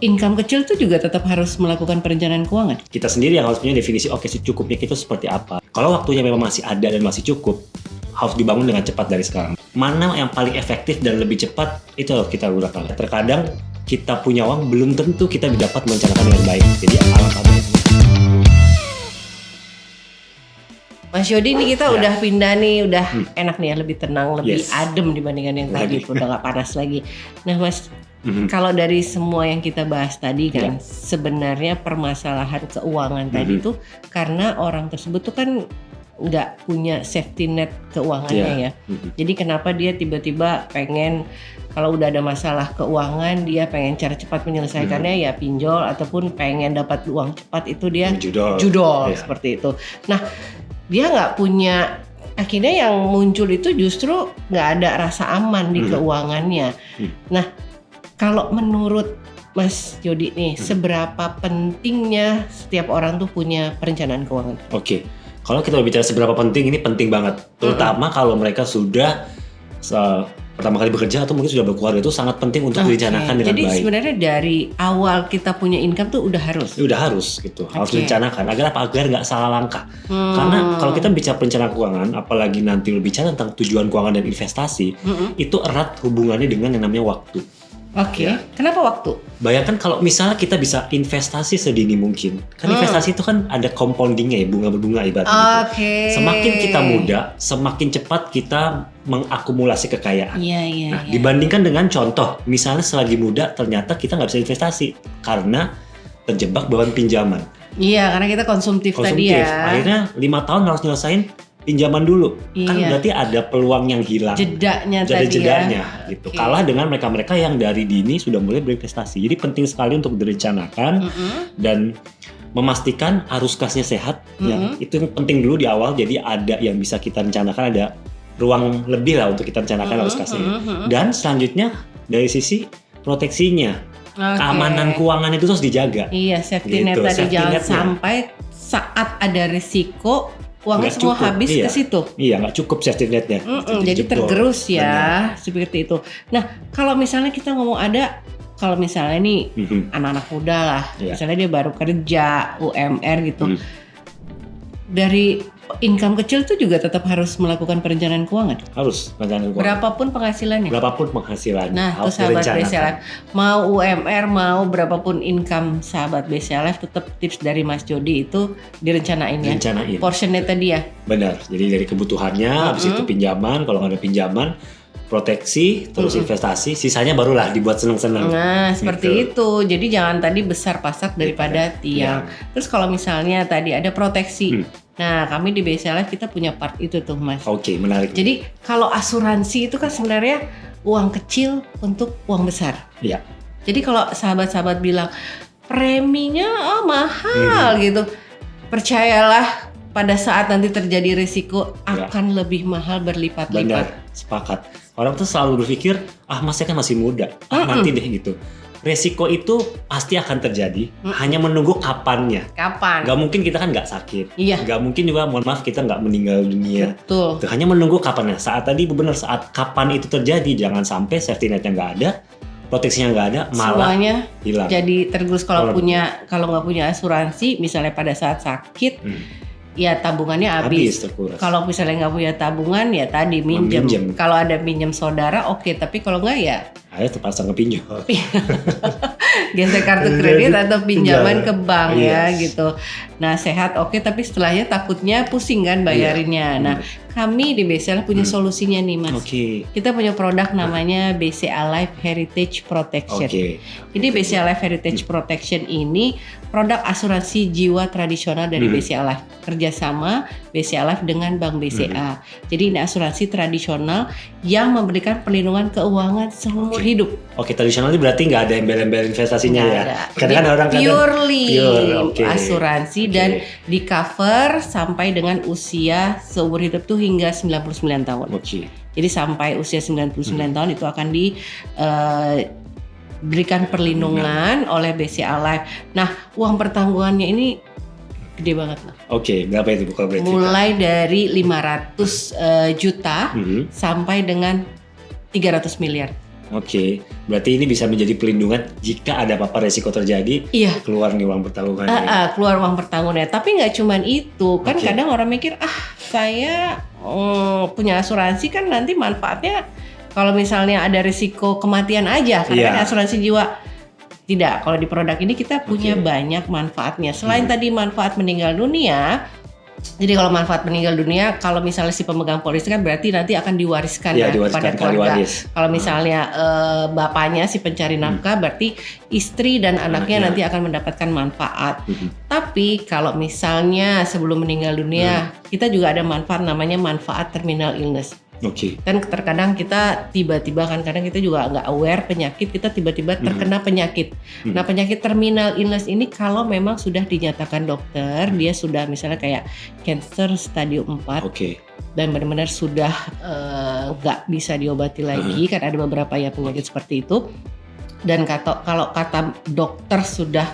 income kecil tuh juga tetap harus melakukan perencanaan keuangan. Kita sendiri yang harus punya definisi secukupnya kita seperti apa. Kalau waktunya memang masih ada dan masih cukup, harus dibangun dengan cepat dari sekarang. Mana yang paling efektif dan lebih cepat, itu harus kita gunakan. Terkadang kita punya uang, belum tentu kita dapat merencanakan dengan baik. Jadi alangkah baiknya. Mas Yodi, ini kita udah pindah nih, udah enak nih ya, lebih tenang, lebih adem dibandingkan yang tadi, udah gak panas lagi. Nah Mas, kalau dari semua yang kita bahas tadi kan, sebenarnya permasalahan keuangan tadi tuh karena orang tersebut tuh kan nggak punya safety net keuangannya ya. Jadi kenapa dia tiba-tiba pengen, kalau udah ada masalah keuangan, dia pengen cara cepat menyelesaikannya ya pinjol, ataupun pengen dapat uang cepat itu dia judol seperti itu. Nah, dia nggak punya, akhirnya yang muncul itu justru nggak ada rasa aman di keuangannya. Nah, kalau menurut Mas Yodi nih, seberapa pentingnya setiap orang tuh punya perencanaan keuangan? Oke, kalau kita bicara seberapa penting, ini penting banget. Terutama kalau mereka sudah pertama kali bekerja atau mungkin sudah berkeluarga, itu sangat penting untuk direncanakan dengan Jadi baik. Jadi sebenarnya dari awal kita punya income tuh udah harus? Udah harus gitu, harus direncanakan. Agar apa? Agar nggak salah langkah. Karena kalau kita bicara perencanaan keuangan, apalagi nanti berbicara tentang tujuan keuangan dan investasi, itu erat hubungannya dengan yang namanya waktu. Kenapa waktu? Bayangkan kalau misalnya kita bisa investasi sedini mungkin. Kan investasi itu kan ada compoundingnya ya, bunga berbunga ibaratnya gitu. Semakin kita muda, semakin cepat kita mengakumulasi kekayaan. Dibandingkan dengan contoh, misalnya selagi muda ternyata kita nggak bisa investasi karena terjebak beban pinjaman. Iya, karena kita konsumtif tadi ya. Akhirnya 5 tahun harus nyelesain pinjaman dulu. Kan berarti ada peluang yang hilang. Jedanya gitu. Kalah dengan mereka-mereka yang dari dini sudah mulai berinvestasi. Jadi penting sekali untuk direncanakan dan memastikan arus kasnya sehat. Itu yang penting dulu di awal. Jadi ada yang bisa kita rencanakan, ada ruang lebih lah untuk kita rencanakan arus kasnya. Dan selanjutnya dari sisi proteksinya, keamanan keuangan itu terus dijaga. Iya, safety net tadi, jangan sampai saat ada risiko uangnya semua habis ke situ. Iya, nggak cukup safety netnya. Jadi tergerus ya, seperti itu. Nah, kalau misalnya kita ngomong kalau misalnya nih anak-anak muda lah, misalnya dia baru kerja, UMR gitu, dari income kecil tuh juga tetap harus melakukan perencanaan keuangan. Harus perencanaan keuangan. Berapapun penghasilannya. Nah, tuh sahabat BCLF, mau UMR, mau berapapun income sahabat BCLF, tetap tips dari Mas Jody itu direncanain ya. Portionnya tadi ya. Benar. Jadi dari kebutuhannya, habis itu pinjaman, kalau nggak ada pinjaman, proteksi, terus investasi, sisanya barulah dibuat seneng-seneng. Nah, seperti itu. Jadi jangan tadi besar pasak daripada tiang. Terus kalau misalnya tadi ada proteksi. Nah, kami di BCLF kita punya part itu tuh, Mas. Oke, menarik. Jadi kalau asuransi itu kan sebenarnya uang kecil untuk uang besar. Iya. Jadi kalau sahabat-sahabat bilang preminya mahal gitu, percayalah pada saat nanti terjadi risiko akan lebih mahal berlipat-lipat. Benar, sepakat. Orang tuh selalu berpikir, Mas saya kan masih muda, nanti deh gitu. Resiko itu pasti akan terjadi, hanya menunggu kapannya. Gak mungkin kita kan gak sakit, gak mungkin juga mohon maaf kita gak meninggal dunia. Betul. Hanya menunggu kapannya. Saat tadi benar, saat kapan itu terjadi, jangan sampai safety netnya gak ada, proteksinya nggak ada, malah semuanya hilang. Jadi tergerus. Kalau nggak punya asuransi, misalnya pada saat sakit, ya tabungannya habis. Kalau misalnya nggak punya tabungan, ya tadi minjem. Kalau ada minjem saudara, oke. Tapi kalau nggak ya, ayo terpaksa ngepinjol. Gesek kartu kredit atau pinjaman ke bank ya gitu. Nah sehat oke, tapi setelahnya takutnya pusing kan bayarinnya. Nah kami di BCA punya solusinya nih Mas. Kita punya produk namanya BCA Life Heritage Protection. Jadi BCA Life Heritage Protection ini produk asuransi jiwa tradisional dari BCA Life, kerjasama BCA Life dengan Bank BCA. Jadi ini asuransi tradisional yang memberikan perlindungan keuangan seumur hidup. Tradisional itu berarti nggak ada embel-embel investasinya ya? Kadang orang purely asuransi dan di cover sampai dengan usia seumur hidup tuh hingga 99 tahun. Jadi sampai usia 99 tahun itu akan diberikan perlindungan oleh BCA Life. Nah, uang pertanggungannya ini gede banget loh. Berapa itu bukan berarti? Mulai dari 500 juta sampai dengan 300 miliar. Oke, berarti ini bisa menjadi pelindungan jika ada apa-apa resiko terjadi. Iya. Keluar nih uang pertanggungannya. Keluar uang pertanggungannya. Tapi nggak cuman itu, kan kadang orang mikir saya punya asuransi kan nanti manfaatnya kalau misalnya ada risiko kematian aja, karena kan asuransi jiwa. Tidak, kalau di produk ini kita punya banyak manfaatnya. Selain tadi manfaat meninggal dunia. Jadi kalau manfaat meninggal dunia, kalau misalnya si pemegang polis kan berarti nanti akan diwariskan kepada keluarga. Kalau misalnya bapaknya si pencari nafkah, berarti istri dan anaknya nanti akan mendapatkan manfaat. Tapi kalau misalnya sebelum meninggal dunia, kita juga ada manfaat namanya manfaat terminal illness. Dan terkadang kita tiba-tiba kan kadang kita juga nggak aware penyakit, kita tiba-tiba terkena penyakit. Nah penyakit terminal illness ini kalau memang sudah dinyatakan dokter, dia sudah misalnya kayak cancer stadium 4 dan benar-benar sudah nggak bisa diobati lagi, kan ada beberapa ya penyakit seperti itu. Dan kalau kata dokter sudah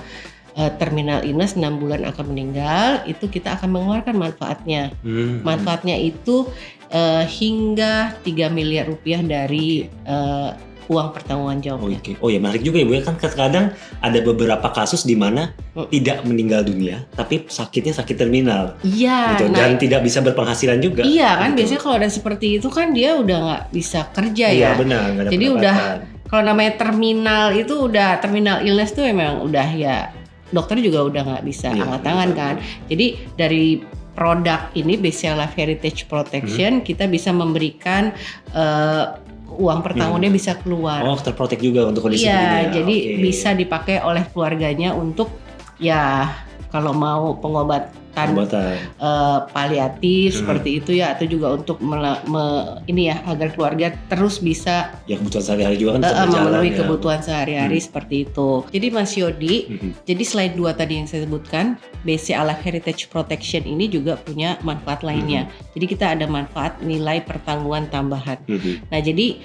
terminal illness 6 bulan akan meninggal, itu kita akan mengeluarkan manfaatnya. Manfaatnya itu hingga 3 miliar rupiah dari uang pertanggungan jawabnya. Oh ya, menarik juga ya Bu, kan kadang ada beberapa kasus di mana tidak meninggal dunia tapi sakitnya sakit terminal. Iya. Gitu. Dan tidak bisa berpenghasilan juga. Iya kan, biasanya kalau ada seperti itu kan dia udah nggak bisa kerja ya. Iya benar. Jadi udah kalau namanya terminal itu udah terminal illness tuh memang udah ya dokter juga udah nggak bisa angkat tangan kan. Jadi dari produk ini BCA Life Heritage Protection kita bisa memberikan uang pertanggungannya bisa keluar. Oh, terprotek juga untuk kondisi begini ya. Jadi bisa dipakai oleh keluarganya untuk ya kalau mau pengobatan paliatif seperti itu ya, atau juga untuk ini ya agar keluarga terus bisa ya kebutuhan sehari-hari juga kan memenuhi kebutuhan sehari-hari seperti itu. Jadi Mas Yodi, jadi selain 2 tadi yang saya sebutkan, BCA Life Heritage Protection ini juga punya manfaat lainnya. Jadi kita ada manfaat nilai pertanggungan tambahan. Nah jadi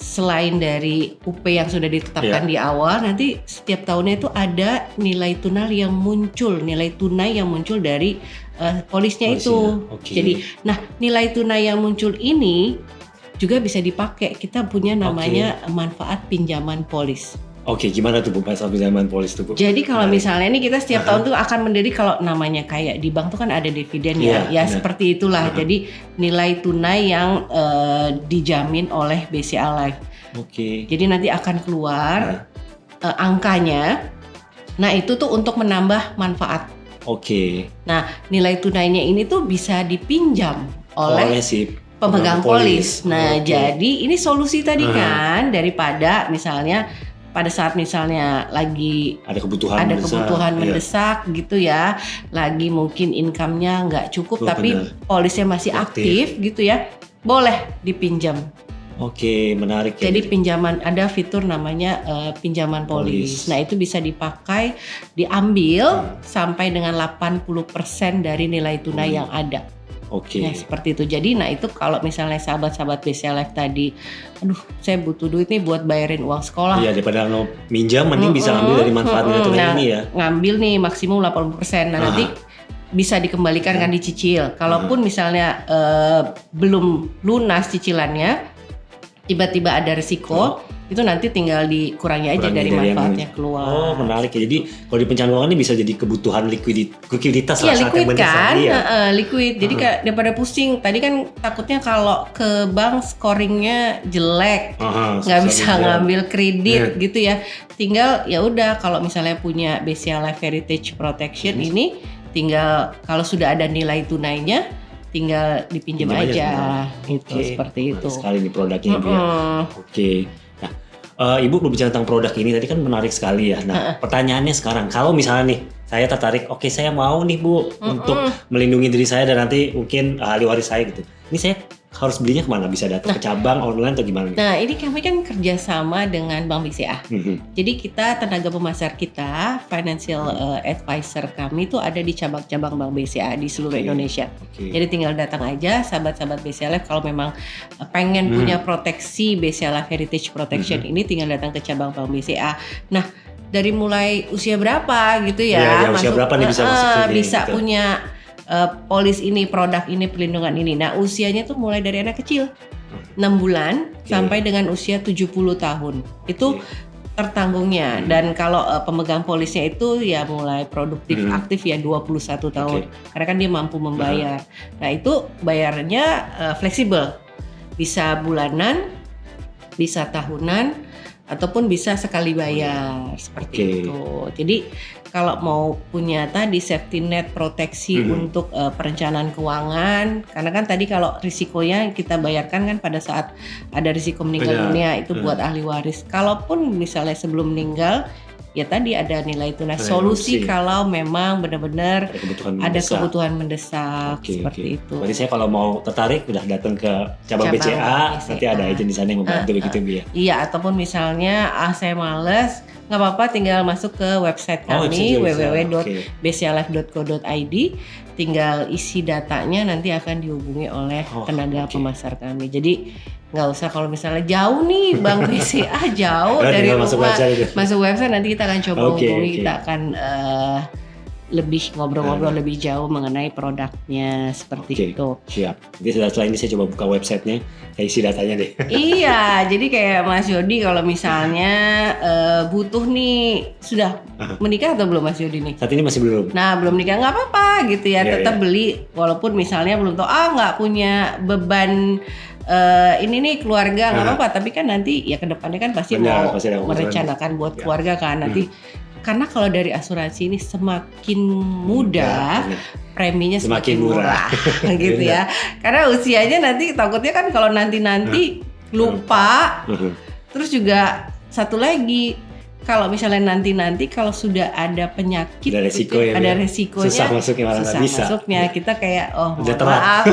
selain dari UP yang sudah ditetapkan di awal, nanti setiap tahunnya itu ada nilai tunai yang muncul dari polisnya itu. Jadi, nah nilai tunai yang muncul ini juga bisa dipakai. Kita punya namanya manfaat pinjaman polis. Gimana tuh Bu pasal pinjaman polis tuh Bu? Jadi kalau misalnya ini kita setiap tahun tuh akan mendiri, kalau namanya kayak di bank tuh kan ada dividen ya seperti itulah. Jadi nilai tunai yang dijamin oleh BCA Life. Jadi nanti akan keluar angkanya. Nah itu tuh untuk menambah manfaat. Nah nilai tunainya ini tuh bisa dipinjam oleh si pemegang polis. Nah jadi ini solusi tadi kan, daripada misalnya pada saat misalnya lagi ada kebutuhan mendesak gitu ya, lagi mungkin income-nya nggak cukup tapi polisnya masih aktif gitu ya, boleh dipinjam. Menarik. Jadi pinjaman, ada fitur namanya pinjaman polis. Nah itu bisa dipakai, diambil sampai dengan 80% dari nilai tunai yang ada. Nah seperti itu. Jadi nah itu kalau misalnya sahabat-sahabat BCA Life tadi, aduh saya butuh duit nih buat bayarin uang sekolah. Iya, daripada minjam mending bisa ngambil dari manfaat nilai tunai ini ya. Ngambil nih maksimum 80%. Nah nanti bisa dikembalikan kan dicicil. Kalaupun misalnya belum lunas cicilannya, tiba-tiba ada resiko, itu nanti tinggal dikurangi aja dari manfaatnya keluar. Menarik ya. Jadi kalau di perencanaan keuangan ini bisa jadi kebutuhan likuiditas lah saat yang mendesak. Liquid. Jadi daripada pusing. Tadi kan takutnya kalau ke bank scoringnya jelek, nggak bisa ngambil kredit gitu ya. Tinggal ya udah kalau misalnya punya BCA Life Heritage Protection ini, tinggal kalau sudah ada nilai tunainya, tinggal dipinjam aja gitu, seperti itu. Sekali nih produknya Nah, Ibu berbicara tentang produk ini tadi kan menarik sekali ya. Nah, pertanyaannya sekarang, kalau misalnya nih saya tertarik, saya mau nih Bu untuk melindungi diri saya dan nanti mungkin ahli waris saya gitu. Ini saya harus belinya kemana? Bisa datang ke cabang, online atau gimana? Nah ini kami kan kerjasama dengan Bank BCA. Jadi kita tenaga pemasar kita, financial advisor kami itu ada di cabang-cabang Bank BCA di seluruh Indonesia. Jadi tinggal datang aja sahabat-sahabat BCA Life kalau memang pengen punya proteksi BCA Life Heritage Protection ini, tinggal datang ke cabang Bank BCA. Nah dari mulai usia berapa gitu ya, usia berapa nih bisa masuk sini, bisa gitu. Punya polis ini, produk ini, perlindungan ini. Nah usianya tuh mulai dari anak kecil. 6 bulan sampai dengan usia 70 tahun. Itu tertanggungnya. Dan kalau pemegang polisnya itu ya mulai produktif aktif ya 21 tahun. Karena kan dia mampu membayar. Nah, itu bayarnya fleksibel. Bisa bulanan, bisa tahunan, ataupun bisa sekali bayar seperti itu. Jadi kalau mau punya tadi safety net proteksi untuk perencanaan keuangan, karena kan tadi kalau risikonya kita bayarkan kan pada saat ada risiko meninggal dunia itu buat ahli waris. Kalaupun misalnya sebelum meninggal, ya tadi ada nilai itu. Nah, solusi kalau memang benar-benar ada kebutuhan mendesak seperti itu. Berarti saya kalau mau tertarik udah datang ke cabang BCA, nanti ada agen di sana yang membantu begitu Bu ya. Iya, ataupun misalnya saya males, nggak apa-apa tinggal masuk ke website kami www.bcalife.co.id, tinggal isi datanya nanti akan dihubungi oleh tenaga pemasar kami. Jadi nggak usah kalau misalnya jauh nih Bank BCA jauh dari rumah masuk website nanti kita akan coba hubungi, kita akan lebih ngobrol-ngobrol lebih jauh mengenai produknya seperti itu. Siap. Jadi setelah ini saya coba buka websitenya, saya isi datanya deh. Iya, jadi kayak Mas Yodi kalau misalnya butuh nih, sudah menikah atau belum Mas Yodi nih? Saat ini masih belum. Nah, belum nikah nggak apa-apa gitu ya, tetap beli walaupun misalnya belum tahu nggak punya beban ini nih keluarga nggak apa-apa, tapi kan nanti ya kedepannya kan pasti mau merencanakan buat keluarga kan nanti. Karena kalau dari asuransi ini semakin muda, preminya semakin murah gitu ya. Karena usianya nanti takutnya kan kalau nanti lupa. Terus juga satu lagi, kalau misalnya nanti kalau sudah ada penyakit, ada resikonya, susah masuknya, kita kayak udah telat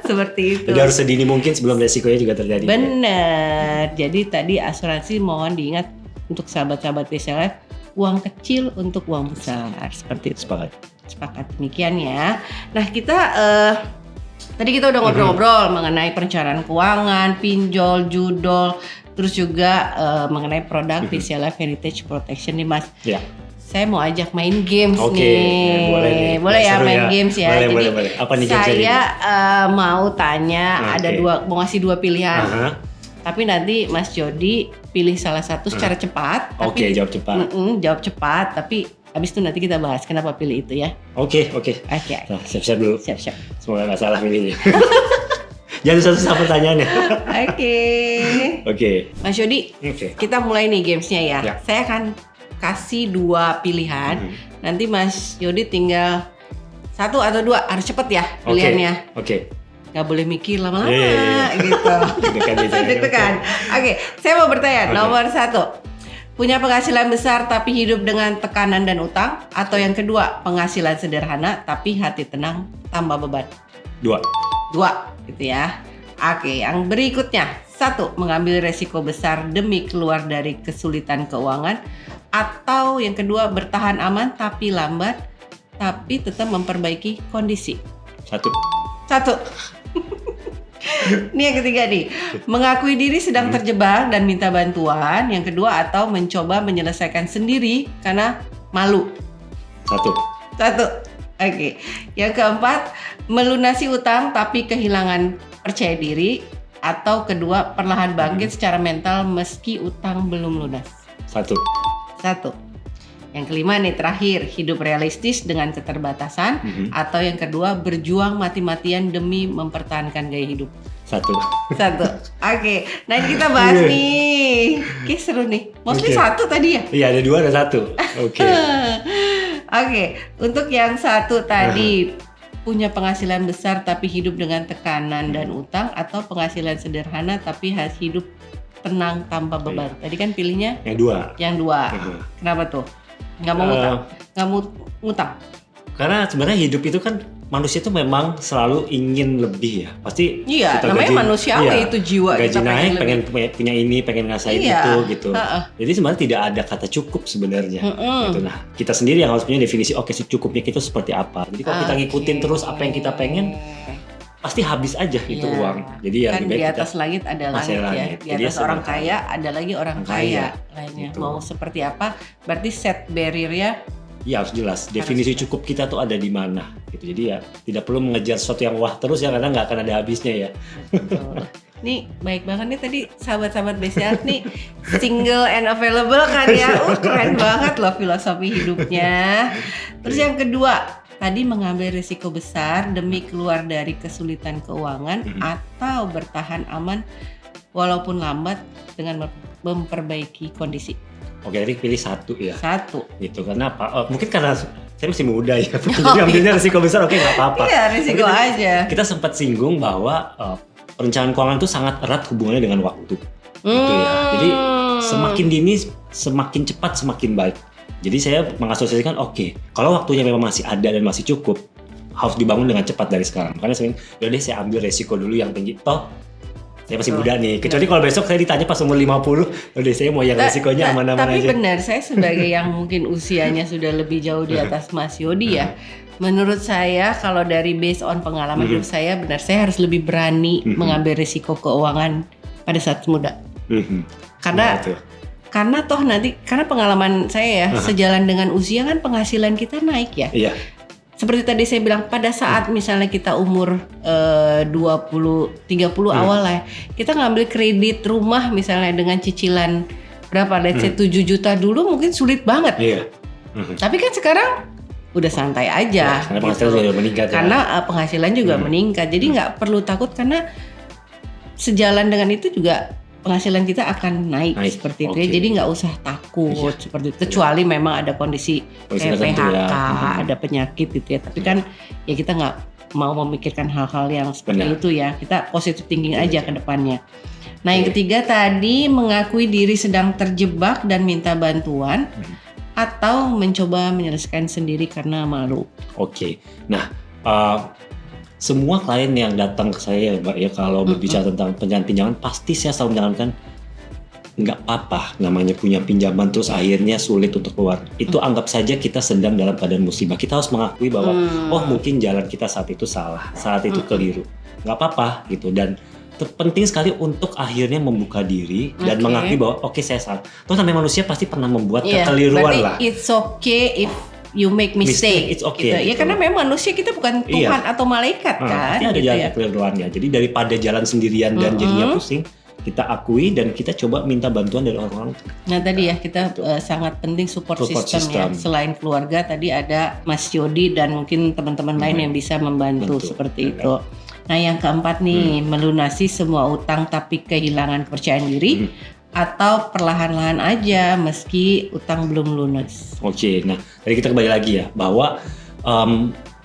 seperti itu. Jadi harus sedini mungkin sebelum resikonya juga terjadi. Benar. Jadi tadi asuransi mohon diingat untuk sahabat-sahabat BCA, uang kecil untuk uang besar seperti itu. Sepakat demikian ya. Nah, kita tadi kita udah ngobrol-ngobrol mengenai perencanaan keuangan, pinjol, judol, terus juga mengenai produk BCA Heritage Protection nih Mas. Ya. Saya mau ajak main games nih. Boleh ya main games ya. Boleh. Apa nih games saya mau tanya, mau ngasih 2 pilihan. Tapi nanti Mas Jody pilih salah satu secara cepat. Jawab cepat. Jawab cepat, tapi habis itu nanti kita bahas kenapa pilih itu ya. Oke. Nah, siap-siap dulu. Siap. Semoga nggak salah pilihnya. Jadi satu-satu pertanyaannya. Oke. Mas Jody, kita mulai nih gamesnya ya. Saya akan kasih 2 pilihan. Nanti Mas Jody tinggal 1 atau 2, harus cepet ya pilihannya. Gak boleh mikir lama-lama gitu. Deg-degan. Oke, saya mau bertanya. Nomor 1, punya penghasilan besar tapi hidup dengan tekanan dan utang, atau yang kedua, penghasilan sederhana tapi hati tenang tanpa beban? 2 gitu ya. Oke, yang berikutnya, 1, mengambil resiko besar demi keluar dari kesulitan keuangan, atau yang kedua, bertahan aman tapi lambat tapi tetap memperbaiki kondisi? 1. Ini yang ketiga nih, mengakui diri sedang terjebak dan minta bantuan. Yang kedua, atau mencoba menyelesaikan sendiri karena malu? 1. Oke. Yang keempat, melunasi utang tapi kehilangan percaya diri, atau kedua, perlahan bangkit secara mental meski utang belum lunas? 1. Yang kelima nih terakhir, hidup realistis dengan keterbatasan, atau yang kedua, berjuang mati-matian demi mempertahankan gaya hidup? 1. Oke. Nah, kita bahas nih. Oke, seru nih. Mostly 1 tadi ya? Iya, ada 2 ada 1. Oke. Untuk yang 1 tadi, punya penghasilan besar tapi hidup dengan tekanan dan utang, atau penghasilan sederhana tapi hidup tenang tanpa beban? Tadi kan pilihnya yang 2. Kenapa tuh? Nggak mau ngutang? Karena sebenarnya hidup itu kan, manusia itu memang selalu ingin lebih ya. Pasti namanya manusiawi itu jiwa. Gaji naik, pengen punya ini, pengen ngasain itu gitu. Jadi sebenarnya tidak ada kata cukup sebenarnya. Gitu. Nah, kita sendiri yang harus punya definisi, cukupnya kita seperti apa. Jadi kalau kita ngikutin terus apa yang kita pengen, pasti habis aja itu uang. Jadi ya kan di atas langit ada langit ya. Di atas orang kaya ada lagi orang kaya lainnya. Gitu. Mau seperti apa? Berarti set barrier-nya harus jelas. Definisi cukup kita tuh ada di mana gitu. Jadi ya tidak perlu mengejar sesuatu yang wah terus ya, karena nggak akan ada habisnya ya. Nih baik banget nih tadi sahabat-sahabat BCA nih single and available kan ya. Keren banget loh filosofi hidupnya. Terus yang kedua, tadi mengambil risiko besar demi keluar dari kesulitan keuangan atau bertahan aman walaupun lambat dengan memperbaiki kondisi. Oke, jadi pilih satu ya. Satu. Gitu, karena apa? Mungkin karena saya masih muda ya. Jadi ambilnya risiko besar, oke nggak apa-apa. Iya, risiko aja. Kita sempat singgung bahwa perencanaan keuangan itu sangat erat hubungannya dengan waktu. Gitu ya. Jadi semakin dini, semakin cepat, semakin baik. Jadi saya mengasosiasikan kalau waktunya memang masih ada dan masih cukup, harus dibangun dengan cepat dari sekarang. Makanya udah deh saya ambil resiko dulu yang tinggi. Saya masih muda nih. Kecuali kalau besok saya ditanya pas umur 50, udah saya mau yang resikonya aman-aman aja. Tapi benar, saya sebagai yang mungkin usianya sudah lebih jauh di atas Mas Yodi ya. Menurut saya kalau dari based on pengalaman hidup saya, benar saya harus lebih berani mengambil risiko keuangan pada saat muda. Karena toh nanti, karena pengalaman saya ya, sejalan dengan usia kan penghasilan kita naik ya. Iya. Seperti tadi saya bilang, pada saat misalnya kita umur 20-30 awal lah, kita ngambil kredit rumah misalnya dengan cicilan berapa, let's say 7 juta dulu mungkin sulit banget. Iya. Tapi kan sekarang udah santai aja. Karena penghasilan juga meningkat. Karena penghasilan juga meningkat, jadi nggak perlu takut karena sejalan dengan itu juga penghasilan kita akan naik seperti itu ya. Jadi nggak usah takut seperti itu. Kecuali memang ada kondisi kayak PHK, ada penyakit gitu ya. Tapi kan ya kita nggak mau memikirkan hal-hal yang seperti itu ya. Kita positive thinking aja ke depannya. Nah yang ketiga tadi, mengakui diri sedang terjebak dan minta bantuan atau mencoba menyelesaikan sendiri karena malu. Nah semua klien yang datang ke saya Mbak ya, kalau berbicara tentang pinjaman pasti saya selalu menyarankan nggak apa-apa namanya punya pinjaman terus akhirnya sulit untuk keluar. Itu anggap saja kita sedang dalam keadaan musibah. Kita harus mengakui bahwa mungkin jalan kita saat itu salah, saat itu keliru. Nggak apa-apa gitu, dan penting sekali untuk akhirnya membuka diri dan mengakui bahwa saya salah. Terus namanya manusia pasti pernah membuat kekeliruan lah. It's okay if you make mistake. It's okay. Gitu. Ya karena memang manusia, kita bukan Tuhan atau malaikat kan. Pasti ada jalan kekeliruannya. Jadi daripada jalan sendirian dan jadinya pusing, kita akui dan kita coba minta bantuan dari orang-orang. Nah tadi ya kita sangat penting support system ya. Selain keluarga tadi ada Mas Yodi dan mungkin teman-teman lain yang bisa membantu seperti itu. Nah yang keempat nih, melunasi semua utang tapi kehilangan kepercayaan diri. Atau perlahan-lahan aja meski utang belum lunas. Nah tadi kita kembali lagi ya bahwa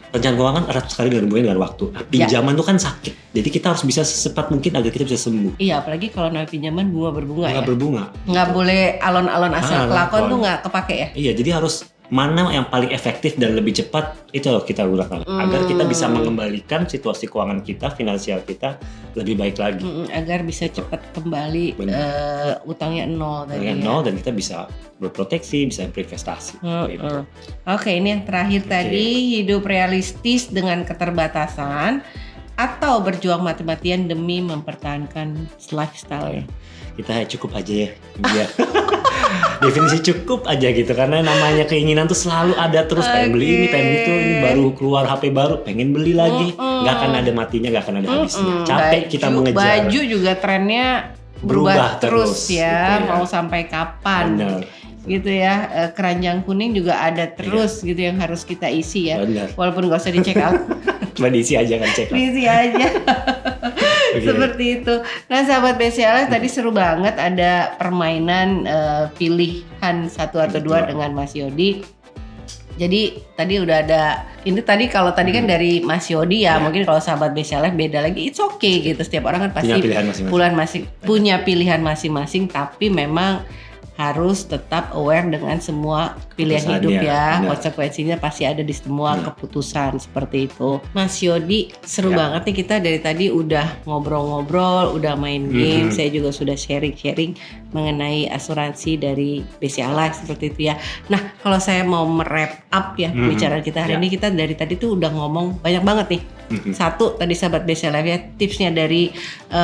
perencanaan keuangan erat sekali dengan waktu. Pinjaman itu kan sakit, jadi kita harus bisa secepat mungkin agar kita bisa sembuh. Iya, apalagi kalau namanya pinjaman bunga berbunga ya. Berbunga. Nggak boleh alon-alon asal kelakon tuh nggak kepake ya. Iya, jadi harus mana yang paling efektif dan lebih cepat itu kita gunakan agar kita bisa mengembalikan situasi keuangan kita, finansial kita lebih baik lagi. Agar bisa cepat kembali utangnya nol tadi. Nol dan kita bisa berproteksi, bisa berinvestasi. Ini yang terakhir tadi, hidup realistis dengan keterbatasan atau berjuang mati-matian demi mempertahankan lifestyle. Kita cukup aja ya. Definisi cukup aja gitu, karena namanya keinginan tuh selalu ada terus, pengen beli ini, pengen itu, ini baru keluar HP baru, pengen beli lagi, nggak akan ada matinya, nggak akan ada habisnya. Capek kita mengejar. Baju juga trennya berubah terus ya, gitu ya. Mau sampai kapan? Bener. Gitu ya, keranjang kuning juga ada terus gitu yang harus kita isi ya. Bener. Walaupun nggak usah dicek out. Cuma diisi aja kan, cek out. Diisi aja. Seperti itu. Nah sahabat BCA tadi seru banget, ada permainan pilihan satu atau dua dengan Mas Yodi. Jadi tadi udah ada, ini tadi kalau tadi kan dari Mas Yodi ya, mungkin kalau sahabat BCA beda lagi, it's okay gitu. Setiap orang kan pasti punya pilihan masing-masing, tapi memang harus tetap aware dengan semua pilihan hidup ya. Konsekuensinya pasti ada di semua keputusan seperti itu. Mas Yodi, seru banget nih, kita dari tadi udah ngobrol-ngobrol, udah main game. Saya juga sudah sharing-sharing mengenai asuransi dari BCA Life seperti itu ya. Nah, kalau saya mau wrap up ya pembicaraan kita hari ini, kita dari tadi tuh udah ngomong banyak banget nih. Satu, tadi sahabat BCA Life ya, tipsnya dari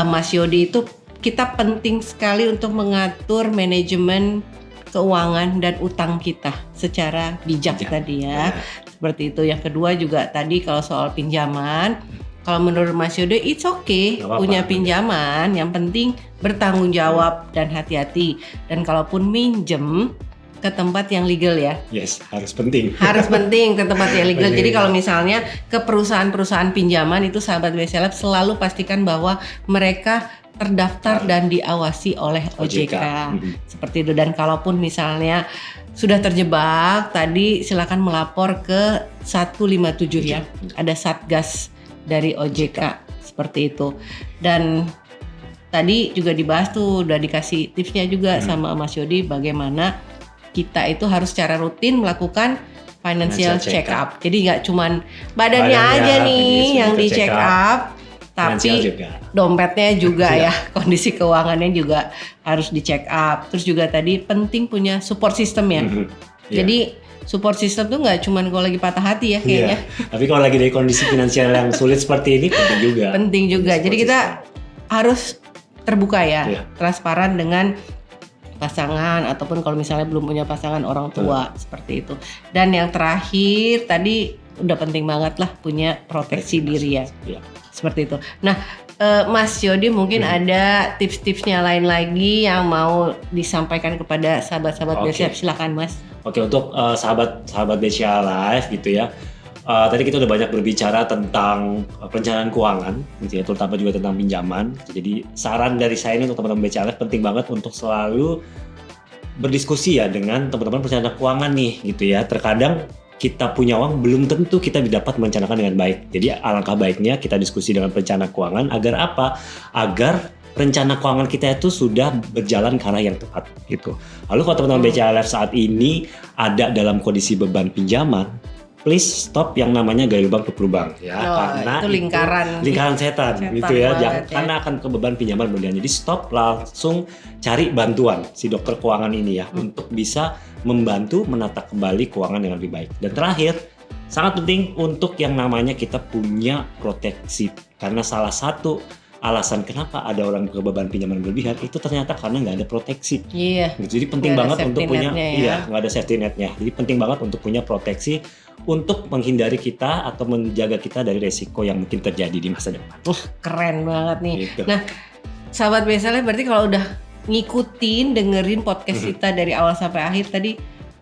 Mas Yodi itu, kita penting sekali untuk mengatur manajemen keuangan dan utang kita secara bijak tadi ya. Seperti itu. Yang kedua juga tadi kalau soal pinjaman, kalau menurut Mas Yode it's okay punya pinjaman, yang penting bertanggung jawab dan hati-hati. Dan kalaupun minjem ke tempat yang legal ya. Yes, harus penting. Harus penting ke tempat yang legal. Jadi kalau misalnya ke perusahaan-perusahaan pinjaman itu sahabat BCLF selalu pastikan bahwa mereka terdaftar dan diawasi oleh OJK. Seperti itu. Dan kalaupun misalnya sudah terjebak, tadi silakan melapor ke 157 ya. Ada Satgas dari OJK seperti itu. Dan tadi juga dibahas tuh, udah dikasih tipsnya juga sama Mas Yodi bagaimana kita itu harus secara rutin melakukan financial check up. Jadi nggak cuman badannya aja nih yang di check up, tapi dompetnya juga ya, kondisi keuangannya juga harus di check up. Terus juga tadi penting punya support system ya. Jadi support system tuh nggak cuman kalau lagi patah hati ya kayaknya. Tapi kalau lagi dari kondisi finansial yang sulit seperti ini penting juga. Penting juga. Jadi kita harus terbuka ya, transparan dengan pasangan ataupun kalau misalnya belum punya pasangan orang tua seperti itu. Dan yang terakhir tadi udah penting banget lah punya proteksi diri ya. Seperti itu. Nah, Mas Yodi mungkin ada tips-tipsnya lain lagi yang mau disampaikan kepada sahabat-sahabat BCA. Silakan Mas. Oke, untuk sahabat BCA Live gitu ya. Tadi kita udah banyak berbicara tentang perencanaan keuangan, gitu ya, terutama juga tentang pinjaman. Jadi saran dari saya ini untuk teman-teman BCA Live penting banget untuk selalu berdiskusi ya dengan teman-teman perencanaan keuangan nih, gitu ya. Terkadang kita punya uang belum tentu kita dapat merencanakan dengan baik. Jadi alangkah baiknya kita diskusi dengan perencana keuangan agar apa? Agar rencana keuangan kita itu sudah berjalan ke arah yang tepat gitu. Lalu kalau teman-teman BCA Live saat ini ada dalam kondisi beban pinjaman, please stop yang namanya gaya lubang tutup lubang ya, karena itu lingkaran setan gitu ya. Karena akan ke beban pinjaman berlebihan. Jadi stop, langsung cari bantuan si dokter keuangan ini ya untuk bisa membantu menata kembali keuangan dengan lebih baik. Dan terakhir, sangat penting untuk yang namanya kita punya proteksi, karena salah satu alasan kenapa ada orang ke beban pinjaman berlebihan itu ternyata karena nggak ada proteksi. Jadi penting banget untuk punya, nggak ada safety netnya. Jadi penting banget untuk punya proteksi untuk menghindari kita atau menjaga kita dari resiko yang mungkin terjadi di masa depan. Keren banget nih. Gitu. Nah, sahabat BCA berarti kalau udah ngikutin, dengerin podcast kita dari awal sampai akhir tadi,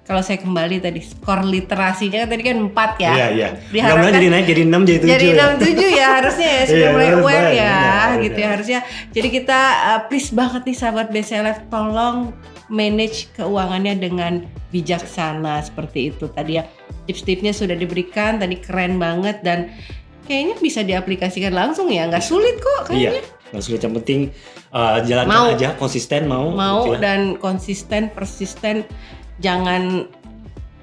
kalau saya kembali tadi skor literasinya kan tadi kan 4 ya. Iya. Mudah-mudahan jadi naik jadi 6 jadi 7. Jadi 6 7 ya harusnya ya sudah mulai aware ya gitu ya harusnya. Jadi kita please banget nih sahabat BCA Live, tolong manage keuangannya dengan bijaksana seperti itu tadi ya. Tips-tipsnya sudah diberikan tadi, keren banget dan kayaknya bisa diaplikasikan langsung ya, nggak sulit kok kayaknya. Nggak sulit, yang penting jalankan aja, konsisten mau gitu ya. Dan konsisten, persisten, jangan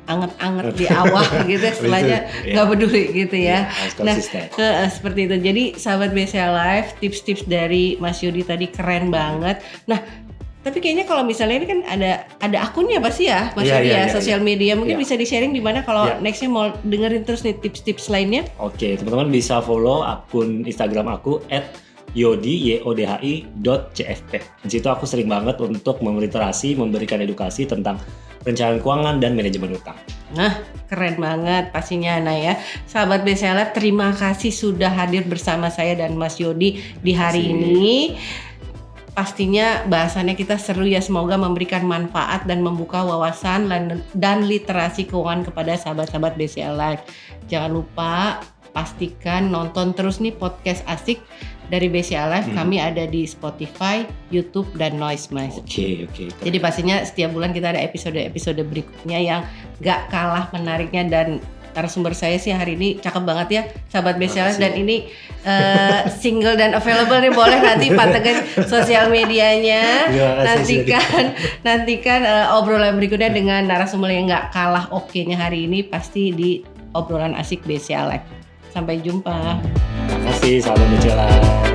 anget-anget di awal gitu setelahnya nggak peduli gitu ya. Nah seperti itu. Jadi sahabat BCA Live, tips-tips dari Mas Yodi tadi keren banget. Nah tapi kayaknya kalau misalnya ini kan ada akunnya pasti ya Mas Yodi ya, sosial media mungkin bisa di-sharing di mana kalau nextnya mau dengerin terus nih tips-tips lainnya. Oke, teman-teman bisa follow akun Instagram aku @yodi.cfp. Di situ aku sering banget untuk memliterasi, memberikan edukasi tentang perencanaan keuangan dan manajemen utang. Nah, keren banget pastinya Ana ya. Sahabat BCA Live, terima kasih sudah hadir bersama saya dan Mas Yodi di hari ini. Pastinya bahasannya kita seru ya, semoga memberikan manfaat dan membuka wawasan dan literasi keuangan kepada sahabat-sahabat BCA Live. Jangan lupa pastikan nonton terus nih podcast asik dari BCA Live. Kami ada di Spotify, YouTube, dan Noisemice. Oke. Jadi pastinya setiap bulan kita ada episode-episode berikutnya yang gak kalah menariknya, dan narasumber saya sih hari ini cakep banget ya sahabat BCA Live, dan ini single dan available nih, boleh nanti pantengin sosial medianya. Nantikan obrolan berikutnya dengan narasumber yang gak kalah oke-nya hari ini, pasti di obrolan asik BCA Live. Sampai jumpa. Terima kasih sahabat BCA Live.